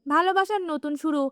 ভালোবাসার নতুন শুরু।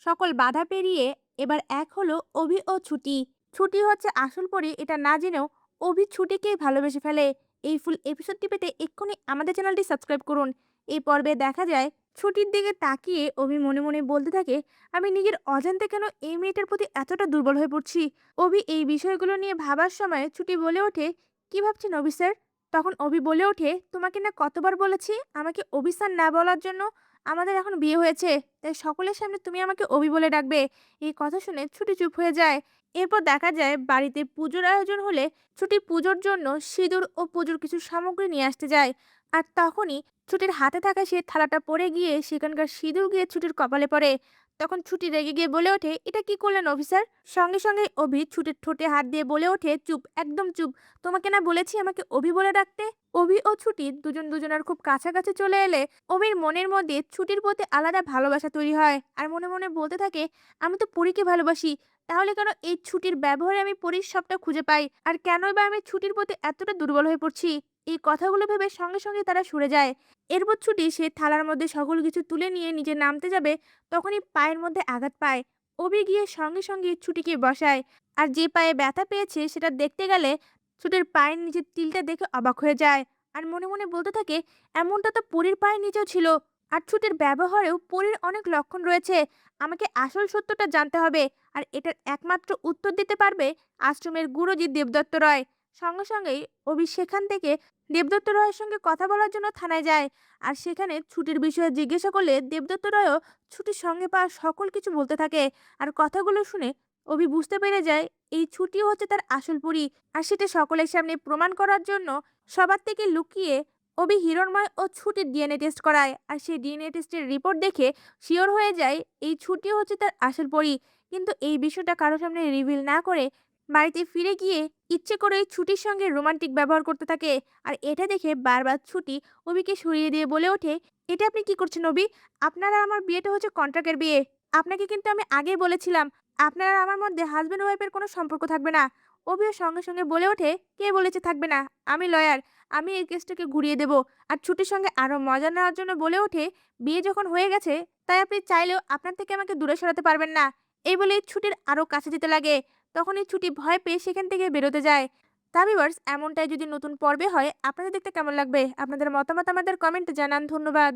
সকল বাধা পেরিয়ে এবার এক হলো অভি ও ছুটি। ছুটি হচ্ছে আসল পরী এটা না জেনেও অভি ছুটিকেই ভালোবেসে ফেলে। এই ফুল এপিসোডটি পেতে এক্ষুনি আমাদের চ্যানেলটি সাবস্ক্রাইব করুন। এই পর্বে দেখা যায় ছুটির দিকে তাকিয়ে অভি মনে মনে বলতে থাকে, আমি নিজের অজান্তে কেন এই মেয়েটার প্রতি এতটা দুর্বল হয়ে পড়ছি। অভি এই বিষয়গুলো নিয়ে ভাবার সময় ছুটি বলে ওঠে, কি ভাবছেন অভি স্যার? তখন অভি বলে ওঠে, তোমাকে না কতবার বলেছি আমাকে অভি স্যার না বলার জন্য। আমাদের এখন বিয়ে হয়েছে, তাই সকলের সামনে তুমি আমাকে অভি বলে ডাকবে। এই কথা শুনে ছুটি চুপ হয়ে যায়। এরপর দেখা যায় বাড়িতে পুজোর আয়োজন হলে ছুটি পুজোর জন্য সিঁদুর ও পুজোর কিছু সামগ্রী নিয়ে আসতে যায়। আর তখনই ছুটির হাতে থাকা সেই থালাটা পড়ে গিয়ে সেখানকার সিঁদুর গিয়ে ছুটির কপালে পড়ে। তখন ছুটি রেগে গিয়ে বলে ওঠে, এটা কি করলেন অফিসার? সঙ্গে সঙ্গে অভি ছুটির ঠোঁটে হাত দিয়ে বলে ওঠে, চুপ, একদম চুপ। তোমাকে না বলেছি আমাকে অভি বলে ডাকতে? অভি ও ছুটি দুজন দুজনের খুব কাছাকাছি চলে এলে অভির মনের মধ্যে ছুটির প্রতি আলাদা ভালোবাসা তৈরি হয়। আর মনে মনে বলতে থাকে, আমি তো পরীকে ভালোবাসি, তাহলে কেন এই ছুটির ব্যবহারে আমি পরীর সবটা খুঁজে পাই, আর কেনই বা আমি ছুটির প্রতি এতটা দুর্বল হয়ে পড়ছি। এই কথাগুলো ভেবে সঙ্গে সঙ্গে তারা সরে যায়। এরপর ছুটি সে থালার মধ্যে সকল কিছু তুলে নিয়ে নিজে নামতে যাবে, তখনই পায়ের মধ্যে আঘাত পায়। অভি গিয়ে সঙ্গে সঙ্গে ছুটিকে বসায়। আর যে পায়ে ব্যথা পেয়েছে সেটা দেখতে গেলে ছুটির পায়ের নিচের তিলটা দেখে অবাক হয়ে যায়। আর মনে মনে বলতে থাকে, এমনটা তো পরীর পায়ের নিচেও ছিল। আর ছুটির ব্যবহারেও পরীর অনেক লক্ষণ রয়েছে। আমাকে আসল সত্যটা জানতে হবে। আর এটার একমাত্র উত্তর দিতে পারবে আশ্রমের গুরুজি দেবদত্ত রয়। সঙ্গে সঙ্গেই অভি সেখান থেকে দেবদত্ত রয়ের সঙ্গে কথা বলার জন্য থানায় যায়। আর সেখানে ছুটির বিষয়ে জিজ্ঞাসা করলে দেবদত্ত রয়ও ছুটির সঙ্গে পাওয়া সকল কিছু বলতে থাকে। আর কথাগুলো শুনে অভি বুঝতে পেরে যায় এই ছুটিও হচ্ছে তার আসল পরী। আর সেটা সকলের সামনে প্রমাণ করার জন্য সবার থেকে লুকিয়ে অভি হিরণময় ও ছুটির ডিএনএ টেস্ট করায়। আর সেই ডিএনএ টেস্টের রিপোর্ট দেখে শিওর হয়ে যায় এই ছুটিও হচ্ছে তার আসল পরী। কিন্তু এই বিষয়টা কারো সামনে রিভিল না করে বাড়িতে ফিরে গিয়ে ইচ্ছে করে ছুটির সঙ্গে রোমান্টিক ব্যবহার করতে থাকে। আর এটা দেখে বারবার ছুটি অভিকে সরিয়ে দিয়ে বলে ওঠে, এটা আপনি কি করছেন অভি? আপনার আর আমার বিয়েটা হচ্ছে কন্ট্রাক্টের বিয়ে। আপনাকে কিন্তু আমি আগেই বলেছিলাম আপনার আর আমার মধ্যে হাজব্যান্ড ওয়াইফের কোনো সম্পর্ক থাকবে না। অভিও সঙ্গে সঙ্গে বলে ওঠে, কে বলেছে থাকবে না? আমি লয়ার, আমি এই কেসটাকে ঘুরিয়ে দেব। আর ছুটির সঙ্গে আরো মজা নেওয়ার জন্য বলে ওঠে, বিয়ে যখন হয়ে গেছে তাই আপনি চাইলেও আপনার থেকে আমাকে দূরে সরাতে পারবেন না। এই বলেই ছুটির আরো কাছে যেতে লাগে। তখনই ছুটি ভয় পেয়ে সেখান থেকে বেরোতে যায়। তা ভিউয়ার্স, এমনটাই যদি নতুন পর্বে হয় আপনাদের দেখতে কেমন লাগবে? আপনাদের মতামত আমাদের কমেন্টে জানান। ধন্যবাদ।